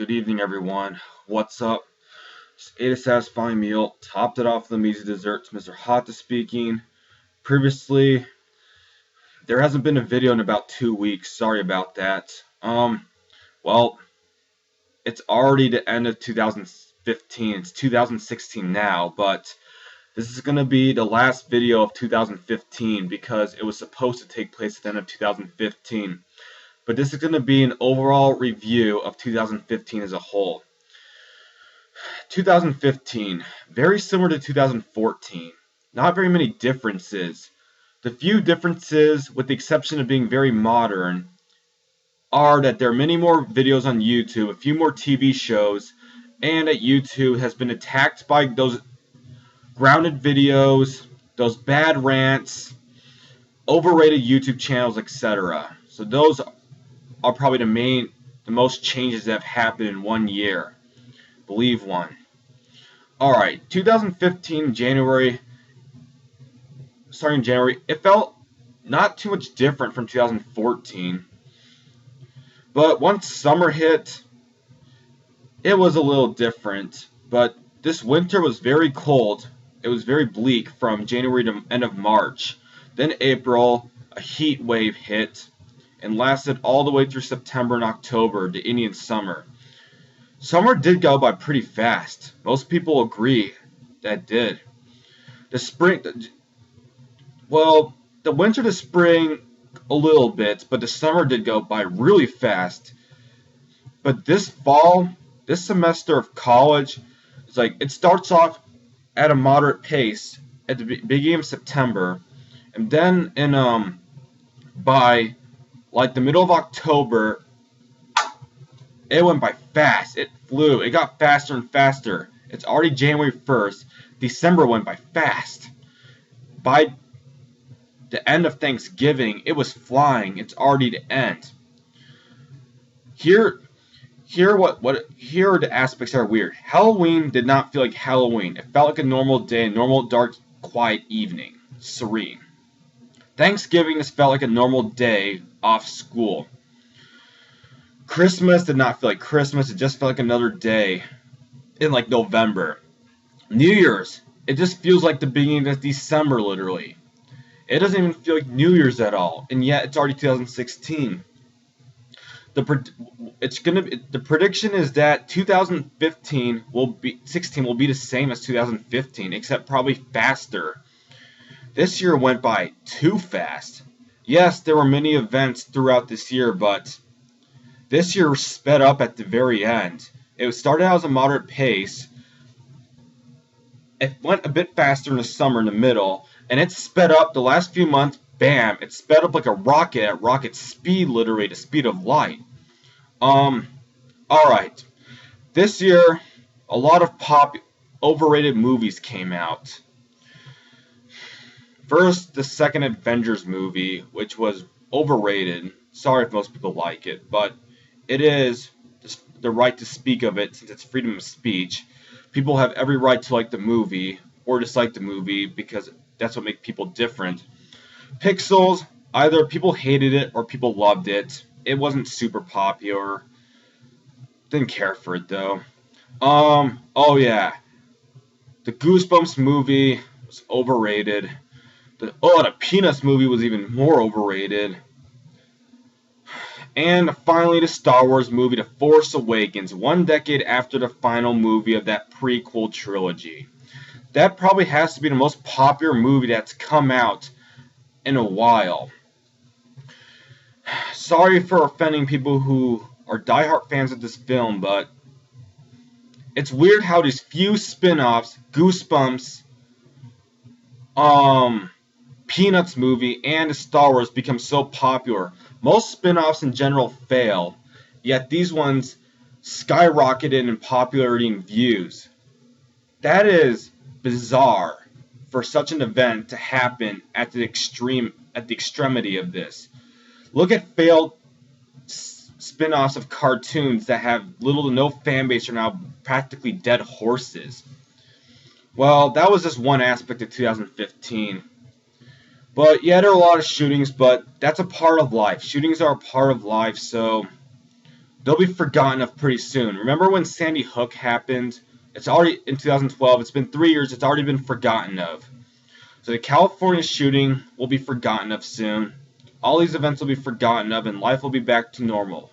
Good evening, everyone. What's up? Just ate a satisfying meal, topped it off with amazing desserts. Mr. Hata speaking. Previously, there hasn't been a video in about 2 weeks. Sorry about that. Well, it's already the end of 2015. It's 2016 now, but this is gonna be the last video of 2015 because it was supposed to take place at the end of 2015. But this is gonna be an overall review of 2015 as a whole. 2015, very similar to 2014. Not very many differences. The few differences, with the exception of being very modern, are that there are many more videos on YouTube, a few more TV shows, and that YouTube has been attacked by those grounded videos, those bad rants, overrated YouTube channels, etc. So those are probably the most changes that have happened in 1 year. Believe one. Alright, 2015 January, starting in January, it felt not too much different from 2014. But once summer hit, it was a little different. But this winter was very cold. It was very bleak from January to end of March. Then April, a heat wave hit and lasted all the way through September and October, the Indian summer. Summer did go by pretty fast. Most people agree that it did. The spring, well, the winter to spring a little bit, but the summer did go by really fast. But this fall, this semester of college, it's like it starts off at a moderate pace at the beginning of September, and then by like the middle of October, it went by fast. It flew. It got faster and faster. It's already January 1st. December went by fast. By the end of Thanksgiving, it was flying. It's already the end. Here are the aspects that are weird. Halloween did not feel like Halloween. It felt like a normal day, a normal, dark, quiet evening. Serene. Thanksgiving just felt like a normal day off school. Christmas did not feel like Christmas. It just felt like another day in like November. New Year's, it just feels like the beginning of December, literally. It doesn't even feel like New Year's at all, and yet it's already 2016. The prediction is that 2015 will be the same as 2015, except probably faster. This year went by too fast. Yes, there were many events throughout this year, but this year sped up at the very end. It started out as a moderate pace. It went a bit faster in the summer in the middle, and it sped up the last few months. Bam! It sped up like a rocket at rocket speed, literally the speed of light. Alright. This year, a lot of overrated movies came out. First, the second Avengers movie, which was overrated. Sorry if most people like it, but it is the right to speak of it since it's freedom of speech. People have every right to like the movie or dislike the movie because that's what makes people different. Pixels, either people hated it or people loved it. It wasn't super popular. Didn't care for it though. Oh yeah. The Goosebumps movie was overrated. The Peanuts movie was even more overrated. And finally, the Star Wars movie, The Force Awakens, 1 decade after the final movie of that prequel trilogy. That probably has to be the most popular movie that's come out in a while. Sorry for offending people who are diehard fans of this film, but it's weird how these few spin-offs, Goosebumps, Peanuts movie, and Star Wars become so popular. Most spin-offs in general fail, yet these ones skyrocketed in popularity and views. That is bizarre for such an event to happen at the extremity of this. Look at failed spin-offs of cartoons that have little to no fan base are now practically dead horses. Well, that was just one aspect of 2015. But yeah, there are a lot of shootings, but that's a part of life. Shootings are a part of life, so they'll be forgotten of pretty soon. Remember when Sandy Hook happened? It's already in 2012. It's been 3 years. It's already been forgotten of. So the California shooting will be forgotten of soon. All these events will be forgotten of, and life will be back to normal.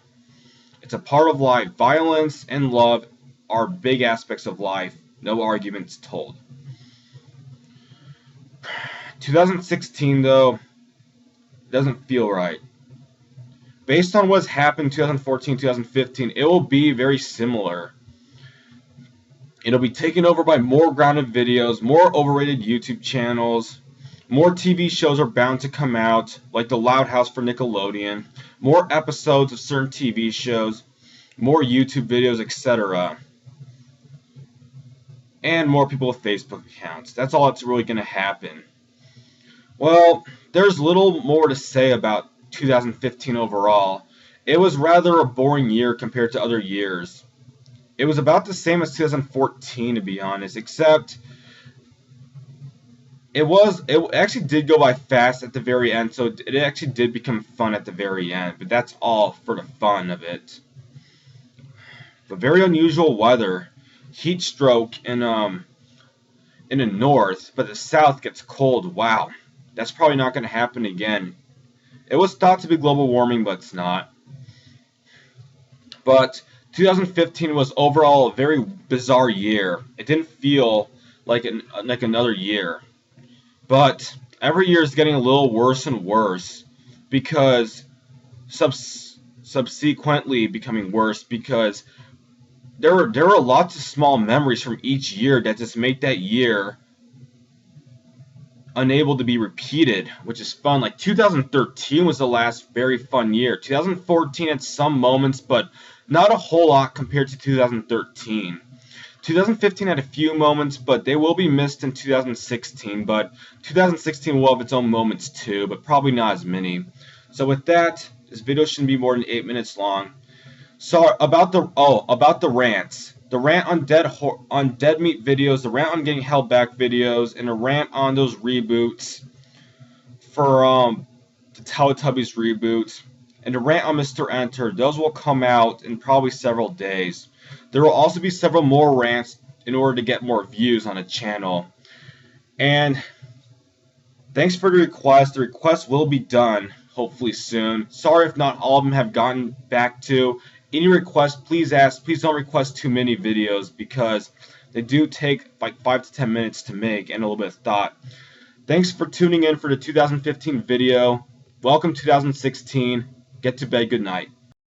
It's a part of life. Violence and love are big aspects of life. No arguments told. 2016, though, doesn't feel right. Based on what's happened in 2014, 2015, it will be very similar. It'll be taken over by more grounded videos, more overrated YouTube channels, more TV shows are bound to come out, like The Loud House for Nickelodeon, more episodes of certain TV shows, more YouTube videos, etc. And more people with Facebook accounts. That's all that's really going to happen. Well, there's little more to say about 2015 overall. It was rather a boring year compared to other years. It was about the same as 2014, to be honest, except it actually did go by fast at the very end, so it actually did become fun at the very end, but that's all for the fun of it. But very unusual weather, heat stroke in the north, but the south gets cold. Wow, that's probably not going to happen again. It was thought to be global warming, but it's not. But 2015 was overall a very bizarre year. It didn't feel like another year. But every year is getting a little worse and worse because subsequently becoming worse because there were lots of small memories from each year that just make that year unable to be repeated, which is fun. Like 2013 was the last very fun year. 2014 had some moments, but not a whole lot compared to 2013. 2015 had a few moments, but they will be missed in 2016. But 2016 will have its own moments too, but probably not as many. So with that, this video shouldn't be more than 8 minutes long. So about the rants. The rant on Dead Meat videos, the rant on getting held back videos, and the rant on those reboots for the Teletubbies reboot, and the rant on Mr. Enter. Those will come out in probably several days. There will also be several more rants in order to get more views on the channel. And thanks for the request. The request will be done hopefully soon. Sorry if not all of them have gotten back to. Any requests, please ask. Please don't request too many videos because they do take like 5 to 10 minutes to make and a little bit of thought. Thanks for tuning in for the 2015 video. Welcome 2016. Get to bed. Good night.